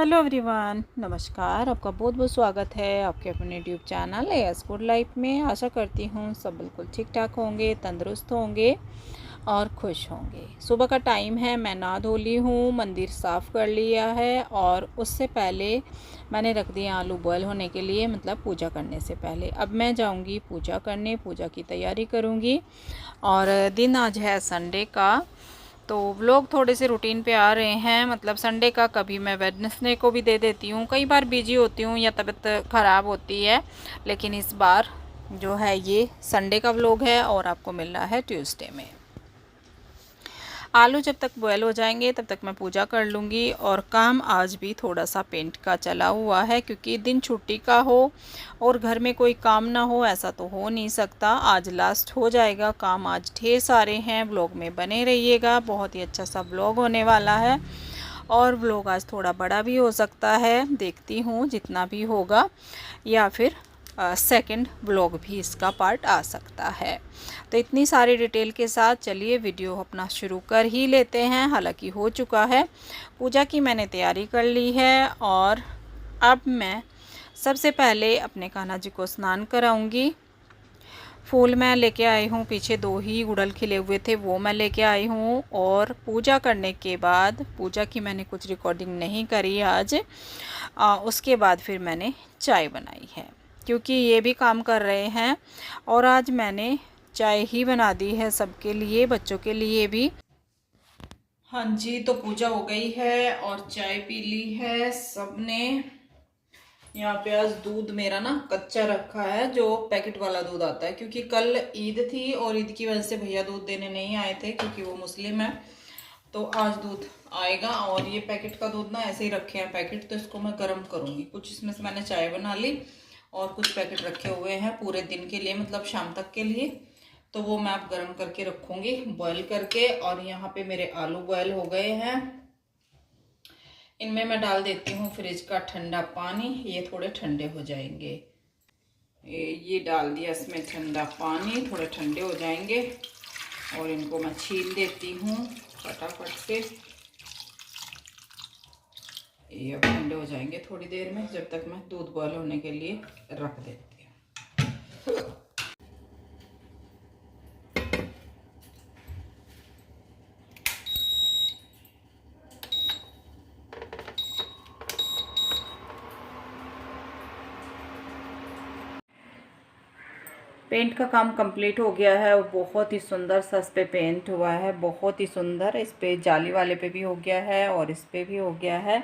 Hello everyone, नमस्कार। आपका बहुत बहुत स्वागत है आपके अपने YouTube channel S good life में। आशा करती हूँ सब बिल्कुल ठीक ठाक होंगे, तंदुरुस्त होंगे और खुश होंगे। सुबह का टाइम है, मैं नहा धो ली हूँ, मंदिर साफ़ कर लिया है और उससे पहले मैंने रख दिया आलू बॉयल होने के लिए, मतलब पूजा करने से पहले। अब मैं जाऊँगी पूजा करने, पूजा की तैयारी करूँगी। और दिन आज है संडे का, तो व्लॉग थोड़े से रूटीन पे आ रहे हैं। मतलब संडे का कभी मैं वेडनेसडे को भी दे देती हूँ, कई बार बिजी होती हूँ या तबीयत ख़राब होती है, लेकिन इस बार जो है ये संडे का व्लॉग है और आपको मिल रहा है ट्यूसडे में। आलू जब तक बॉयल हो जाएंगे तब तक मैं पूजा कर लूँगी। और काम आज भी थोड़ा सा पेंट का चला हुआ है, क्योंकि दिन छुट्टी का हो और घर में कोई काम ना हो ऐसा तो हो नहीं सकता। आज लास्ट हो जाएगा काम, आज ढेर सारे हैं। व्लॉग में बने रहिएगा, बहुत ही अच्छा सा व्लॉग होने वाला है। और व्लॉग आज थोड़ा बड़ा भी हो सकता है, देखती हूँ जितना भी होगा, या फिर सेकंड व्लॉग भी इसका पार्ट आ सकता है। तो इतनी सारी डिटेल के साथ चलिए वीडियो अपना शुरू कर ही लेते हैं। हालांकि हो चुका है, पूजा की मैंने तैयारी कर ली है। और अब मैं सबसे पहले अपने कान्हा जी को स्नान कराऊंगी। फूल मैं लेके आई हूँ, पीछे 2 ही गुड़हल खिले हुए थे, वो मैं लेके आई हूँ। और पूजा करने के बाद, पूजा की मैंने कुछ रिकॉर्डिंग नहीं करी आज, उसके बाद फिर मैंने चाय बनाई है, क्योंकि ये भी काम कर रहे हैं। और आज मैंने चाय ही बना दी है सबके लिए, बच्चों के लिए भी। हाँ जी, तो पूजा हो गई है और चाय पी ली है सबने। यहाँ पे आज दूध मेरा ना कच्चा रखा है, जो पैकेट वाला दूध आता है, क्योंकि कल ईद थी और ईद की वजह से भैया दूध देने नहीं आए थे, क्योंकि वो मुस्लिम है। तो आज दूध आएगा। और ये पैकेट का दूध ना ऐसे ही रखे हैं पैकेट, तो इसको मैं गर्म करूँगी। कुछ इसमें से मैंने चाय बना ली और कुछ पैकेट रखे हुए हैं पूरे दिन के लिए, मतलब शाम तक के लिए, तो वो मैं अब गर्म करके रखूँगी बॉयल करके। और यहाँ पे मेरे आलू बॉयल हो गए हैं, इनमें मैं डाल देती हूँ फ्रिज का ठंडा पानी, ये थोड़े ठंडे हो जाएंगे। ये डाल दिया इसमें ठंडा पानी, थोड़े ठंडे हो जाएंगे। और इनको मैं छील देती हूँ फटाफट से। ये अब ठंडे हो जाएंगे थोड़ी देर में, जब तक मैं दूध बॉयल होने के लिए रख देती हूँ। पेंट का काम कंप्लीट हो गया है और बहुत ही सुंदर सा इस पे पेंट हुआ है, बहुत ही सुंदर। इस पे जाली वाले पे भी हो गया है और इस पे भी हो गया है।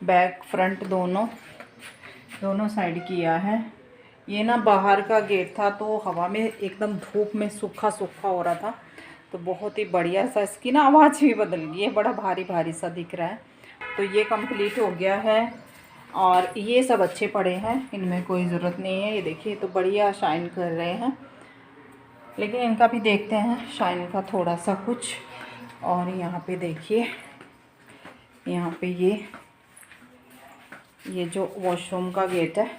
बैक फ्रंट दोनों साइड किया है। ये ना बाहर का गेट था, तो हवा में एकदम धूप में सूखा सूखा हो रहा था, तो बहुत ही बढ़िया सा, इसकी ना आवाज़ भी बदल गई है, बड़ा भारी भारी सा दिख रहा है। तो ये कंप्लीट हो गया है। और ये सब अच्छे पड़े हैं, इनमें कोई ज़रूरत नहीं है। ये देखिए तो बढ़िया शाइन कर रहे हैं, लेकिन इनका भी देखते हैं शाइन का थोड़ा सा कुछ। और यहाँ पे देखिए, यहाँ पे ये जो वॉशरूम का गेट है,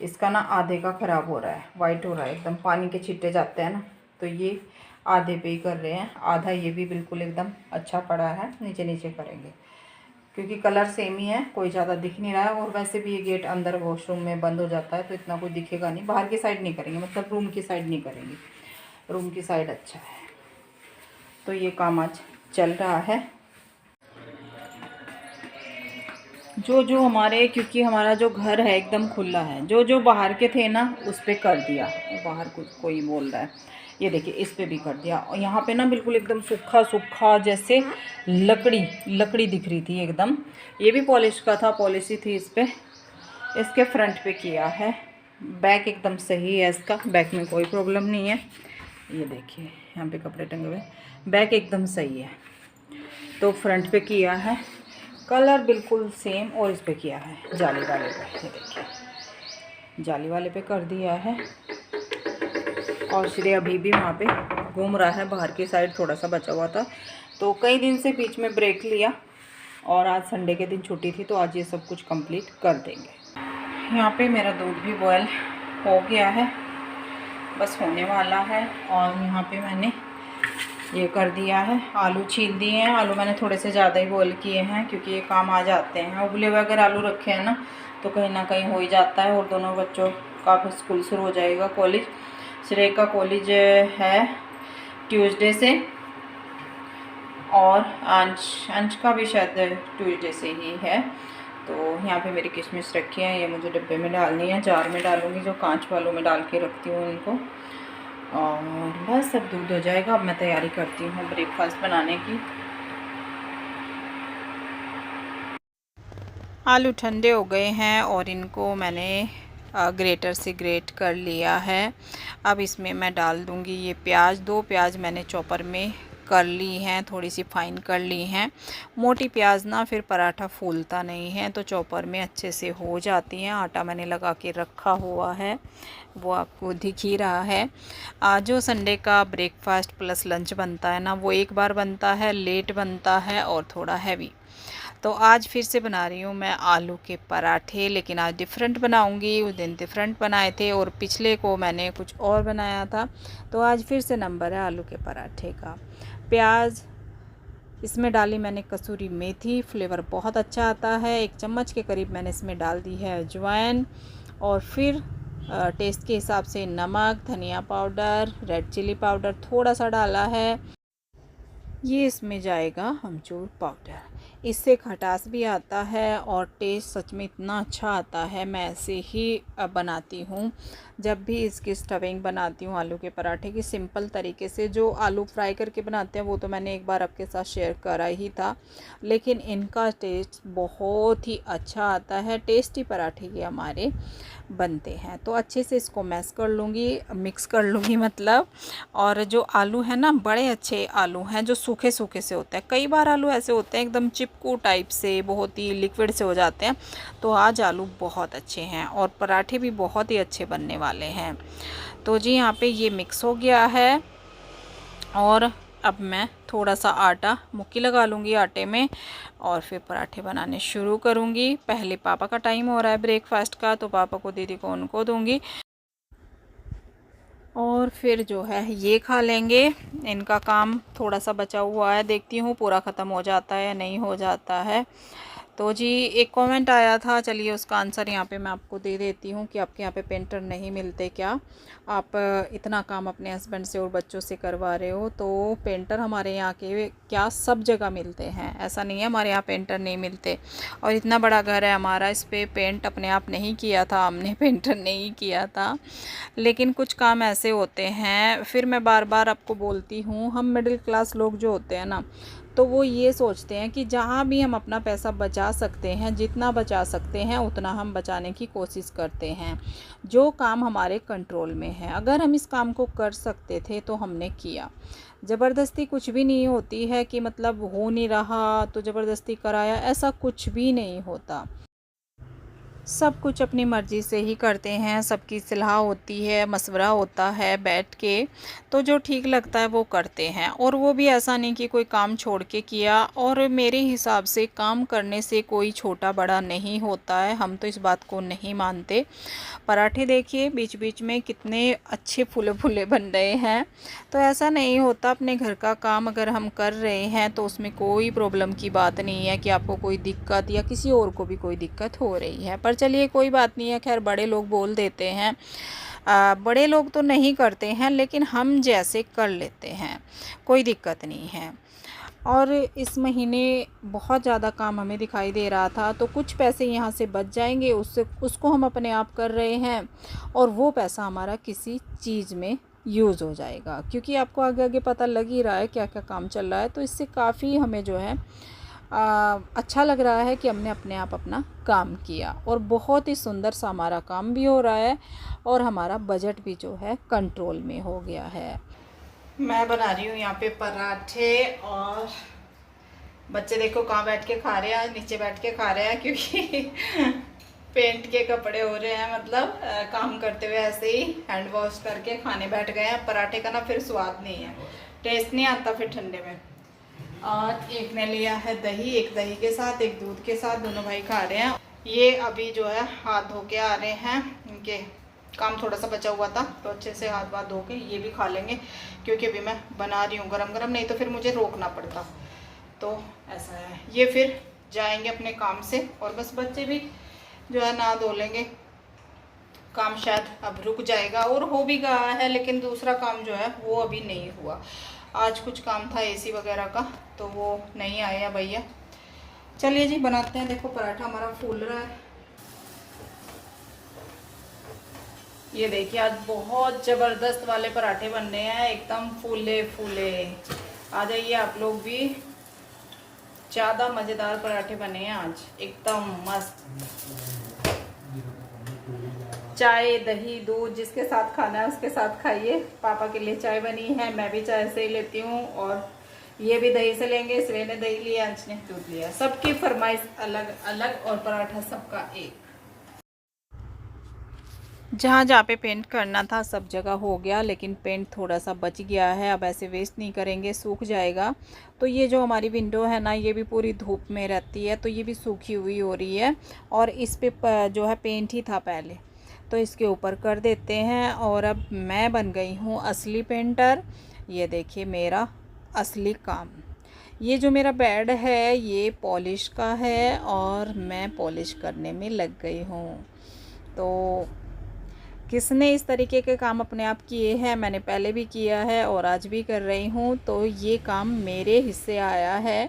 इसका ना आधे का ख़राब हो रहा है, वाइट हो रहा है एकदम, पानी के छिट्टे जाते हैं ना, तो ये आधे पे ही कर रहे हैं। आधा ये भी बिल्कुल एकदम अच्छा पड़ा है, नीचे नीचे करेंगे, क्योंकि कलर सेम ही है, कोई ज़्यादा दिख नहीं रहा है। और वैसे भी ये गेट अंदर वॉशरूम में बंद हो जाता है, तो इतना कोई दिखेगा नहीं। बाहर की साइड नहीं करेंगे, मतलब रूम की साइड नहीं करेंगे, रूम की साइड अच्छा है। तो ये काम आज चल रहा है। जो हमारे, क्योंकि हमारा जो घर है एकदम खुला है, जो बाहर के थे ना उस पर कर दिया। बाहर कुछ कोई बोल रहा है, ये देखिए इस पे भी कर दिया। और यहाँ पे ना बिल्कुल एकदम सूखा सूखा, जैसे लकड़ी दिख रही थी एकदम। ये भी पॉलिश का था, पॉलिश ही थी इस पर। इसके फ्रंट पे किया है। बैक एकदम सही है इसका, बैक में कोई प्रॉब्लम नहीं है। ये देखिए यहाँ पे कपड़े टंगे हुए, बैक एकदम सही है। तो फ्रंट पे किया है, कलर बिल्कुल सेम। और इस पे किया है जाली वाले पे, ये देखिए जाली वाले पे कर दिया है। और श्रेय अभी भी वहाँ पे घूम रहा है, बाहर की साइड थोड़ा सा बचा हुआ था, तो कई दिन से बीच में ब्रेक लिया। और आज संडे के दिन छुट्टी थी, तो आज ये सब कुछ कंप्लीट कर देंगे। यहाँ पे मेरा दूध भी बॉयल हो गया है, बस होने वाला है। और यहाँ पे मैंने ये कर दिया है। आलू छील दिए हैं। आलू मैंने थोड़े से ज़्यादा ही बॉयल किए हैं क्योंकि ये काम आ जाते हैं। उबले हुए अगर आलू रखे हैं ना तो कहीं ना कहीं हो ही जाता है। और दोनों बच्चों का फिर स्कूल शुरू हो जाएगा, कॉलेज। श्रेय का कॉलेज है ट्यूसडे से और अंश का भी शायद ट्यूसडे से ही है। तो यहाँ पे मेरी किशमिश रखी है, ये मुझे डब्बे में डालनी है। जार में डालूँगी, जो कांच वालों में डाल के रखती हूँ इनको। और बस सब दूध हो जाएगा। अब मैं तैयारी करती हूँ ब्रेकफास्ट बनाने की। आलू ठंडे हो गए हैं और इनको मैंने ग्रेटर से ग्रेट कर लिया है। अब इसमें मैं डाल दूँगी ये प्याज। 2 प्याज मैंने चॉपर में कर ली हैं, थोड़ी सी फाइन कर ली हैं। मोटी प्याज ना फिर पराठा फूलता नहीं है, तो चॉपर में अच्छे से हो जाती हैं। आटा मैंने लगा के रखा हुआ है, वो आपको दिख ही रहा है। जो संडे का ब्रेकफास्ट प्लस लंच बनता है ना, वो एक बार बनता है, लेट बनता है और थोड़ा हैवी। तो आज फिर से बना रही हूँ मैं आलू के पराठे, लेकिन आज डिफरेंट बनाऊँगी। उस दिन डिफरेंट बनाए थे और पिछले को मैंने कुछ और बनाया था। तो आज फिर से नंबर है आलू के पराठे का। प्याज इसमें डाली मैंने, कसूरी मेथी, फ्लेवर बहुत अच्छा आता है। 1 चम्मच के करीब मैंने इसमें डाल दी है अजवाइन। और फिर टेस्ट के हिसाब से नमक, धनिया पाउडर, रेड चिली पाउडर थोड़ा सा डाला है। ये इसमें जाएगा अमचूर पाउडर। इससे खटास भी आता है और टेस्ट सच में इतना अच्छा आता है। मैं ऐसे ही बनाती हूँ जब भी इसकी स्टफिंग बनाती हूँ आलू के पराठे की, सिंपल तरीके से। जो आलू फ्राई करके बनाते हैं वो तो मैंने एक बार आपके साथ शेयर करा ही था, लेकिन इनका टेस्ट बहुत ही अच्छा आता है। टेस्टी पराठे ये हमारे बनते हैं। तो अच्छे से इसको मैश कर लूँगी, मिक्स कर लूँगी मतलब। और जो आलू है ना, बड़े अच्छे आलू हैं जो सूखे सूखे से होते हैं। कई बार आलू ऐसे होते हैं एकदम चिपकू टाइप से, बहुत ही लिक्विड से हो जाते हैं। तो आज आलू बहुत अच्छे हैं और पराठे भी बहुत ही अच्छे बनने वाले हैं। तो जी यहाँ पे ये मिक्स हो गया है और अब मैं थोड़ा सा आटा मुक्की लगा लूँगी आटे में और फिर पराठे बनाने शुरू करूँगी। पहले पापा का टाइम हो रहा है ब्रेकफास्ट का, तो पापा को, दीदी को, उनको दूँगी और फिर जो है ये खा लेंगे। इनका काम थोड़ा सा बचा हुआ है, देखती हूँ पूरा ख़त्म हो जाता है या नहीं हो जाता है। तो जी एक कमेंट आया था, चलिए उसका आंसर यहाँ पे मैं आपको दे देती हूँ कि आपके यहाँ पे पेंटर नहीं मिलते क्या? आप इतना काम अपने हस्बैंड से और बच्चों से करवा रहे हो। तो पेंटर हमारे यहाँ के क्या सब जगह मिलते हैं, ऐसा नहीं है हमारे यहाँ पेंटर नहीं मिलते। और इतना बड़ा घर है हमारा, इस पर पेंट अपने आप नहीं किया था हमने, पेंटर नहीं किया था। लेकिन कुछ काम ऐसे होते हैं, फिर मैं बार बार आपको बोलती हूँ, हम मिडिल क्लास लोग जो होते हैं ना, तो वो ये सोचते हैं कि जहाँ भी हम अपना पैसा बचा सकते हैं, जितना बचा सकते हैं उतना हम बचाने की कोशिश करते हैं। जो काम हमारे कंट्रोल में है, अगर हम इस काम को कर सकते थे तो हमने किया। ज़बरदस्ती कुछ भी नहीं होती है कि मतलब हो नहीं रहा तो ज़बरदस्ती कराया, ऐसा कुछ भी नहीं होता। सब कुछ अपनी मर्ज़ी से ही करते हैं, सबकी सलाह होती है, मशवरा होता है बैठ के, तो जो ठीक लगता है वो करते हैं। और वो भी ऐसा नहीं कि कोई काम छोड़ के किया। और मेरे हिसाब से काम करने से कोई छोटा बड़ा नहीं होता है, हम तो इस बात को नहीं मानते। पराठे देखिए बीच बीच में कितने अच्छे फूले फूले बन रहे हैं। तो ऐसा नहीं होता, अपने घर का काम अगर हम कर रहे हैं तो उसमें कोई प्रॉब्लम की बात नहीं है कि आपको कोई दिक्कत या किसी और को भी कोई दिक्कत हो रही है। पर चलिए कोई बात नहीं है, खैर बड़े लोग बोल देते हैं। बड़े लोग तो नहीं करते हैं, लेकिन हम जैसे कर लेते हैं, कोई दिक्कत नहीं है। और इस महीने बहुत ज़्यादा काम हमें दिखाई दे रहा था, तो कुछ पैसे यहाँ से बच जाएंगे, उसको हम अपने आप कर रहे हैं और वो पैसा हमारा किसी चीज़ में यूज़ हो जाएगा। क्योंकि आपको आगे आगे पता लग ही रहा है क्या क्या काम चल रहा है। तो इससे काफ़ी हमें जो है अच्छा लग रहा है कि हमने अपने आप अपना काम किया और बहुत ही सुंदर सा हमारा काम भी हो रहा है और हमारा बजट भी जो है कंट्रोल में हो गया है। मैं बना रही हूँ यहाँ पे पराठे और बच्चे देखो कहाँ बैठ के खा रहे हैं, नीचे बैठ के खा रहे हैं क्योंकि पेंट के कपड़े हो रहे हैं, मतलब काम करते हुए ऐसे ही हैंड वॉश करके खाने बैठ गए हैं। पराठे का ना फिर स्वाद नहीं है, टेस्ट नहीं आता फिर ठंडे में। और एक ने लिया है दही, एक दही के साथ एक दूध के साथ, दोनों भाई खा रहे हैं। ये अभी जो है हाथ धो के आ रहे हैं, इनके काम थोड़ा सा बचा हुआ था, तो अच्छे से हाथ वाथ धो के ये भी खा लेंगे, क्योंकि अभी मैं बना रही हूँ गरम गरम, नहीं तो फिर मुझे रोकना पड़ता। तो ऐसा है, ये फिर जाएंगे अपने काम से, और बस बच्चे भी जो है नहा धो लेंगे। काम शायद अब रुक जाएगा, और हो भी गया है, लेकिन दूसरा काम जो है वो अभी नहीं हुआ। आज कुछ काम था एसी वगैरह का, तो वो नहीं आया भैया। चलिए जी बनाते हैं। देखो पराठा हमारा फूल रहा है। ये देखिए आज बहुत ज़बरदस्त वाले पराठे बन रहे हैं, एकदम फूले फूले। आ जाइए आप लोग भी। ज़्यादा मज़ेदार पराठे बने हैं आज, एकदम मस्त। चाय दही दूध जिसके साथ खाना है उसके साथ खाइए। पापा के लिए चाय बनी है, मैं भी चाय से ही लेती हूँ, और ये भी दही से लेंगे। श्रेय ने दही लिया, अंश ने दूध लिया। सबकी फरमाइश अलग अलग, और पराठा सबका एक। जहाँ जहाँ पे पेंट करना था सब जगह हो गया, लेकिन पेंट थोड़ा सा बच गया है। अब ऐसे वेस्ट नहीं करेंगे, सूख जाएगा। तो ये जो हमारी विंडो है ना, ये भी पूरी धूप में रहती है, तो ये भी सूखी हुई हो रही है। और इस पे जो है पेंट ही था पहले, तो इसके ऊपर कर देते हैं। और अब मैं बन गई हूँ असली पेंटर। ये देखिए मेरा असली काम। ये जो मेरा बेड है ये पॉलिश का है, और मैं पॉलिश करने में लग गई हूँ। तो किसने इस तरीके के काम अपने आप किए हैं, मैंने पहले भी किया है और आज भी कर रही हूँ, तो ये काम मेरे हिस्से आया है।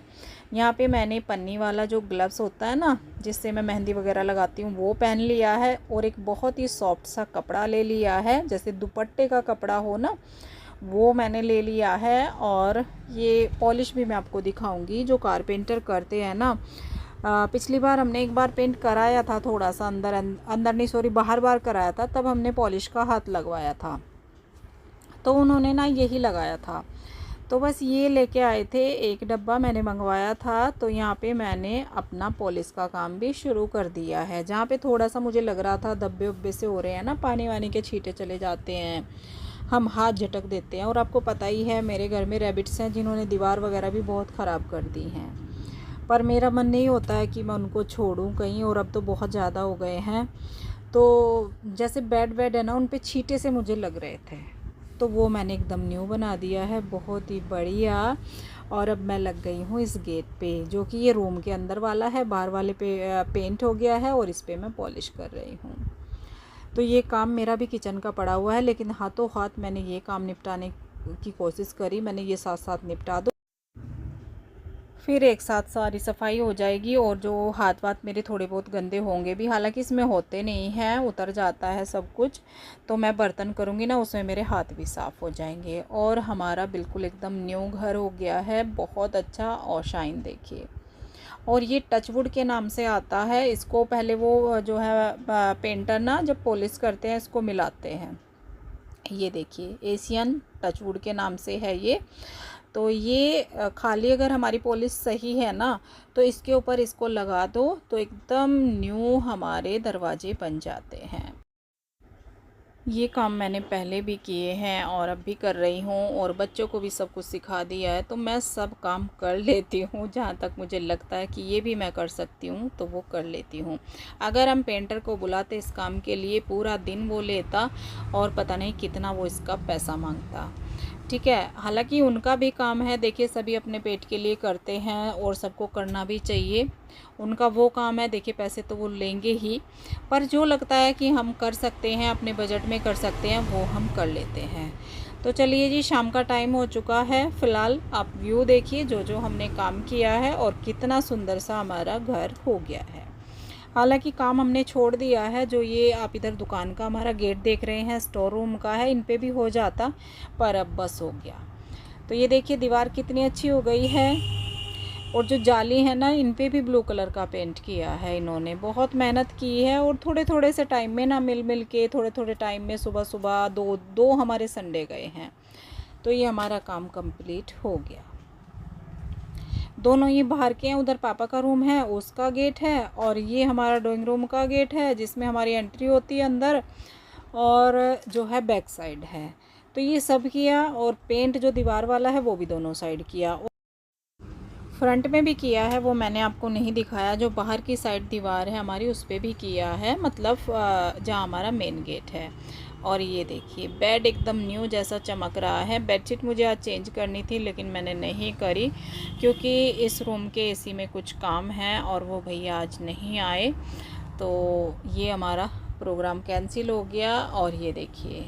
यहाँ पे मैंने पन्नी वाला जो ग्लव्स होता है ना, जिससे मैं मेहंदी वगैरह लगाती हूँ, वो पहन लिया है, और एक बहुत ही सॉफ्ट सा कपड़ा ले लिया है, जैसे दुपट्टे का कपड़ा हो ना, वो मैंने ले लिया है। और ये पॉलिश भी मैं आपको दिखाऊंगी, जो कारपेंटर करते हैं ना। पिछली बार हमने एक बार पेंट कराया था, थोड़ा सा अंदर नहीं सॉरी बाहर बार कराया था, तब हमने पॉलिश का हाथ लगवाया था, तो उन्होंने ना यही लगाया था। तो बस ये लेके आए थे, एक डब्बा मैंने मंगवाया था। तो यहाँ पे मैंने अपना पॉलिश का काम भी शुरू कर दिया है। जहाँ पे थोड़ा सा मुझे लग रहा था धब्बे उब्बे से हो रहे हैं ना, पानी वानी के छींटे चले जाते हैं, हम हाथ झटक देते हैं। और आपको पता ही है मेरे घर में रैबिट्स हैं, जिन्होंने दीवार वगैरह भी बहुत ख़राब कर दी हैं, पर मेरा मन नहीं होता है कि मैं उनको छोड़ूं कहीं, और अब तो बहुत ज़्यादा हो गए हैं। तो जैसे बेड है ना, उन पे छींटे से मुझे लग रहे थे, तो वो मैंने एकदम न्यू बना दिया है, बहुत ही बढ़िया। और अब मैं लग गई हूँ इस गेट पे, जो कि ये रूम के अंदर वाला है, बाहर वाले पे पेंट हो गया है, और इस पे मैं पॉलिश कर रही हूँ। तो ये काम मेरा भी किचन का पड़ा हुआ है, लेकिन हाथों हाथ मैंने ये काम निपटाने की कोशिश करी। मैंने ये साथ साथ निपटा दो, फिर एक साथ सारी सफाई हो जाएगी। और जो हाथ वाथ मेरे थोड़े बहुत गंदे होंगे भी, हालांकि इसमें होते नहीं हैं, उतर जाता है सब कुछ, तो मैं बर्तन करूँगी ना, उसमें मेरे हाथ भी साफ़ हो जाएंगे। और हमारा बिल्कुल एकदम न्यू घर हो गया है, बहुत अच्छा। और शाइन देखिए। और ये टचवुड के नाम से आता है। इसको पहले वो जो है पेंटर ना, जब पॉलिश करते हैं इसको मिलाते हैं। ये देखिए एशियन टचवुड के नाम से है ये। तो ये खाली अगर हमारी पॉलिश सही है ना, तो इसके ऊपर इसको लगा दो, तो एकदम न्यू हमारे दरवाजे बन जाते हैं। ये काम मैंने पहले भी किए हैं और अब भी कर रही हूँ, और बच्चों को भी सब कुछ सिखा दिया है, तो मैं सब काम कर लेती हूँ। जहाँ तक मुझे लगता है कि ये भी मैं कर सकती हूँ, तो वो कर लेती हूँ। अगर हम पेंटर को बुलाते इस काम के लिए, पूरा दिन वो लेता, और पता नहीं कितना वो इसका पैसा मांगता। ठीक है, हालांकि उनका भी काम है, देखिए सभी अपने पेट के लिए करते हैं, और सबको करना भी चाहिए। उनका वो काम है, देखिए पैसे तो वो लेंगे ही, पर जो लगता है कि हम कर सकते हैं, अपने बजट में कर सकते हैं, वो हम कर लेते हैं। तो चलिए जी, शाम का टाइम हो चुका है। फ़िलहाल आप व्यू देखिए, जो जो हमने काम किया है, और कितना सुंदर सा हमारा घर हो गया है। हालांकि काम हमने छोड़ दिया है, जो ये आप इधर दुकान का हमारा गेट देख रहे हैं, स्टोर रूम का है, इन पे भी हो जाता, पर अब बस हो गया। तो ये देखिए दीवार कितनी अच्छी हो गई है, और जो जाली है ना, इन पे भी ब्लू कलर का पेंट किया है इन्होंने, बहुत मेहनत की है। और थोड़े थोड़े से टाइम में ना, मिल के थोड़े थोड़े टाइम में, सुबह सुबह दो हमारे संडे गए हैं, तो ये हमारा काम कंप्लीट हो गया। दोनों ये बाहर के हैं, उधर पापा का रूम है, उसका गेट है, और ये हमारा ड्राइंग रूम का गेट है, जिसमें हमारी एंट्री होती है अंदर, और जो है बैक साइड है। तो ये सब किया, और पेंट जो दीवार वाला है वो भी दोनों साइड किया। फ्रंट में भी किया है, वो मैंने आपको नहीं दिखाया। जो बाहर की साइड दीवार है हमारी उस पर भी किया है, मतलब जहाँ हमारा मेन गेट है। और ये देखिए बेड एकदम न्यू जैसा चमक रहा है। बेडशीट मुझे आज चेंज करनी थी लेकिन मैंने नहीं करी क्योंकि इस रूम के एसी में कुछ काम है और वो भैया आज नहीं आए, तो ये हमारा प्रोग्राम कैंसिल हो गया। और ये देखिए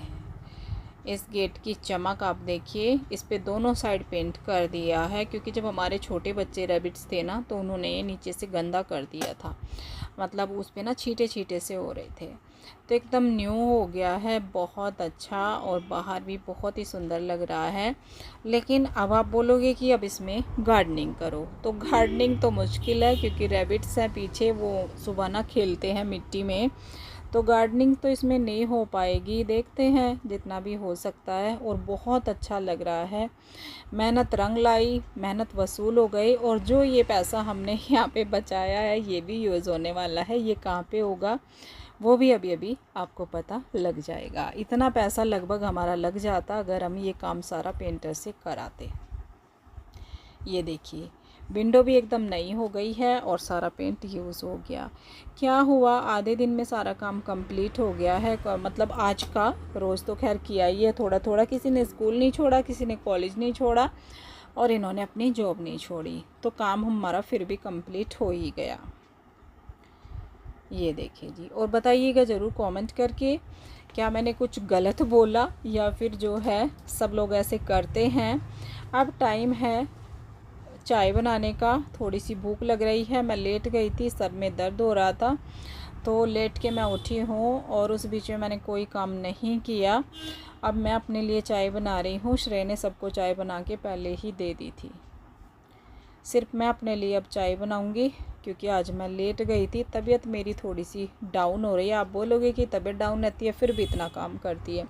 इस गेट की चमक आप देखिए, इस पे दोनों साइड पेंट कर दिया है क्योंकि जब हमारे छोटे बच्चे रैबिट्स थे ना तो उन्होंने ये नीचे से गंदा कर दिया था, मतलब उस पे ना छींटे छींटे से हो रहे थे। तो एकदम न्यू हो गया है, बहुत अच्छा, और बाहर भी बहुत ही सुंदर लग रहा है। लेकिन अब आप बोलोगे कि अब इसमें गार्डनिंग करो, तो गार्डनिंग तो मुश्किल है क्योंकि रैबिट्स हैं पीछे, वो सुबह ना खेलते हैं मिट्टी में, तो गार्डनिंग तो इसमें नहीं हो पाएगी। देखते हैं जितना भी हो सकता है। और बहुत अच्छा लग रहा है, मेहनत रंग लाई, मेहनत वसूल हो गई। और जो ये पैसा हमने यहाँ पे बचाया है ये भी यूज़ होने वाला है। ये कहाँ पे होगा वो भी अभी अभी आपको पता लग जाएगा। इतना पैसा लगभग हमारा लग जाता अगर हम ये काम सारा पेंटर से कराते। ये देखिए विंडो भी एकदम नई हो गई है और सारा पेंट यूज़ हो गया। क्या हुआ, आधे दिन में सारा काम कंप्लीट हो गया है, मतलब आज का। रोज़ तो खैर किया ही है थोड़ा थोड़ा, किसी ने स्कूल नहीं छोड़ा, किसी ने कॉलेज नहीं छोड़ा और इन्होंने अपनी जॉब नहीं छोड़ी, तो काम हमारा फिर भी कंप्लीट हो ही गया। ये देखिए जी, और बताइएगा ज़रूर कमेंट करके क्या मैंने कुछ गलत बोला या फिर जो है सब लोग ऐसे करते हैं। अब टाइम है चाय बनाने का, थोड़ी सी भूख लग रही है। मैं लेट गई थी, सर में दर्द हो रहा था, तो लेट के मैं उठी हूँ और उस बीच में मैंने कोई काम नहीं किया। अब मैं अपने लिए चाय बना रही हूँ। श्रेय ने सबको चाय बना के पहले ही दे दी थी, सिर्फ मैं अपने लिए अब चाय बनाऊँगी क्योंकि आज मैं लेट गई थी। तबीयत मेरी थोड़ी सी डाउन हो रही है। आप बोलोगे कि तबीयत डाउन रहती है फिर भी इतना काम करती है,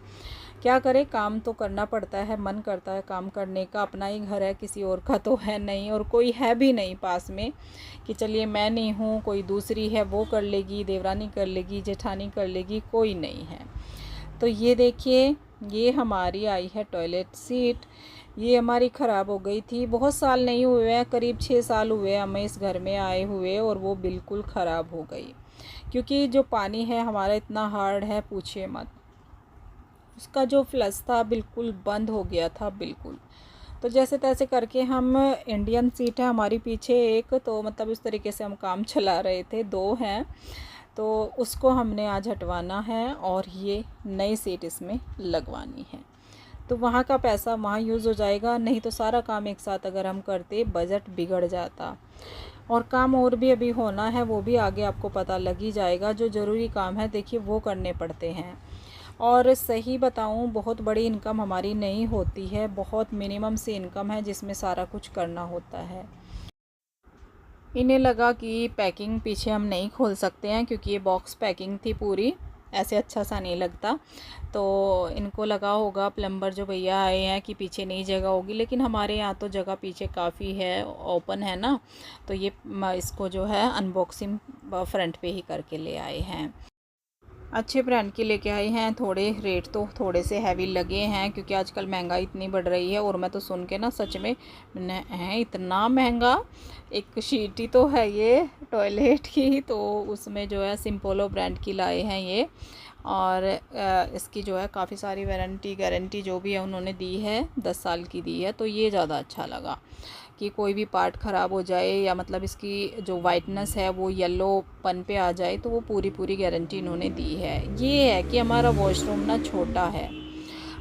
क्या करें, काम तो करना पड़ता है। मन करता है काम करने का, अपना ही घर है, किसी और का तो है नहीं, और कोई है भी नहीं पास में कि चलिए मैं नहीं हूँ, कोई दूसरी है वो कर लेगी, देवरानी कर लेगी, जेठानी कर लेगी, कोई नहीं है। तो ये देखिए ये हमारी आई है टॉयलेट सीट। ये हमारी ख़राब हो गई थी, बहुत साल नहीं हुए हैं, करीब 6 साल हुए हमें इस घर में आए हुए, और वो बिल्कुल ख़राब हो गई क्योंकि जो पानी है हमारा इतना हार्ड है पूछिए मत। उसका जो फ्लश था बिल्कुल बंद हो गया था बिल्कुल। तो जैसे तैसे करके हम, इंडियन सीट है हमारी पीछे एक, तो मतलब इस तरीके से हम काम चला रहे थे, 2 हैं, तो उसको हमने आज हटवाना है और ये नई सीट इसमें लगवानी है। तो वहाँ का पैसा वहाँ यूज़ हो जाएगा, नहीं तो सारा काम एक साथ अगर हम करते बजट बिगड़ जाता। और काम और भी अभी होना है, वो भी आगे आपको पता लग ही जाएगा। जो ज़रूरी काम है देखिए वो करने पड़ते हैं। और सही बताऊं बहुत बड़ी इनकम हमारी नहीं होती है, बहुत मिनिमम से इनकम है जिसमें सारा कुछ करना होता है। इन्हें लगा कि पैकिंग पीछे हम नहीं खोल सकते हैं क्योंकि ये बॉक्स पैकिंग थी पूरी, ऐसे अच्छा सा नहीं लगता, तो इनको लगा होगा प्लम्बर जो भैया आए हैं कि पीछे नहीं जगह होगी, लेकिन हमारे यहाँ तो जगह पीछे काफ़ी है, ओपन है ना, तो ये इसको जो है अनबॉक्सिंग फ्रंट पे ही करके ले आए हैं। अच्छे ब्रांड के लेके आए हैं, थोड़े रेट तो थोड़े से हैवी लगे हैं क्योंकि आजकल महंगाई इतनी बढ़ रही है। और मैं तो सुन के ना सच में है इतना महंगा, एक शीट ही तो है ये टॉयलेट की, तो उसमें जो है सिंपोलो ब्रांड की लाए हैं ये। और इसकी जो है काफ़ी सारी वारंटी गारंटी जो भी है उन्होंने दी है, 10 साल की दी है, तो ये ज़्यादा अच्छा लगा कि कोई भी पार्ट ख़राब हो जाए या मतलब इसकी जो वाइटनेस है वो येलोपन पे आ जाए तो वो पूरी गारंटी इन्होंने दी है। ये है कि हमारा वॉशरूम ना छोटा है,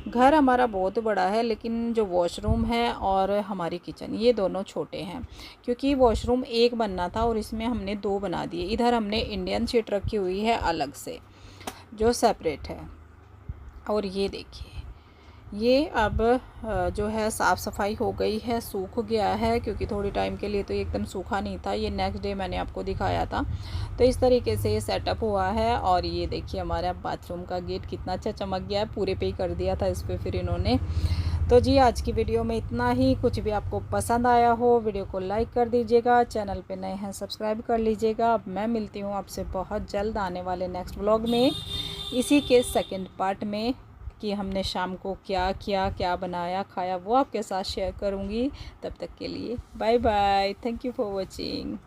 घर हमारा बहुत बड़ा है लेकिन जो वॉशरूम है और हमारी किचन ये दोनों छोटे हैं, क्योंकि वॉशरूम एक बनना था और इसमें हमने 2 बना दिए। इधर हमने इंडियन शीट रखी हुई है अलग से जो सेपरेट है। और ये देखिए ये अब जो है साफ़ सफाई हो गई है, सूख गया है क्योंकि थोड़ी टाइम के लिए तो ये एकदम सूखा नहीं था, ये नेक्स्ट डे मैंने आपको दिखाया था। तो इस तरीके से ये सेटअप हुआ है। और ये देखिए हमारा बाथरूम का गेट कितना अच्छा चमक गया है, पूरे पे ही कर दिया था इस पर फिर इन्होंने। तो जी आज की वीडियो में इतना ही। कुछ भी आपको पसंद आया हो वीडियो को लाइक कर दीजिएगा, चैनल पे नए हैं सब्सक्राइब कर लीजिएगा। अब मैं मिलती हूँ आपसे बहुत जल्द आने वाले नेक्स्ट व्लॉग में, इसी के सेकंड पार्ट में। कि हमने शाम को क्या किया, क्या बनाया खाया, वो आपके साथ शेयर करूँगी। तब तक के लिए bye bye, thank you for watching.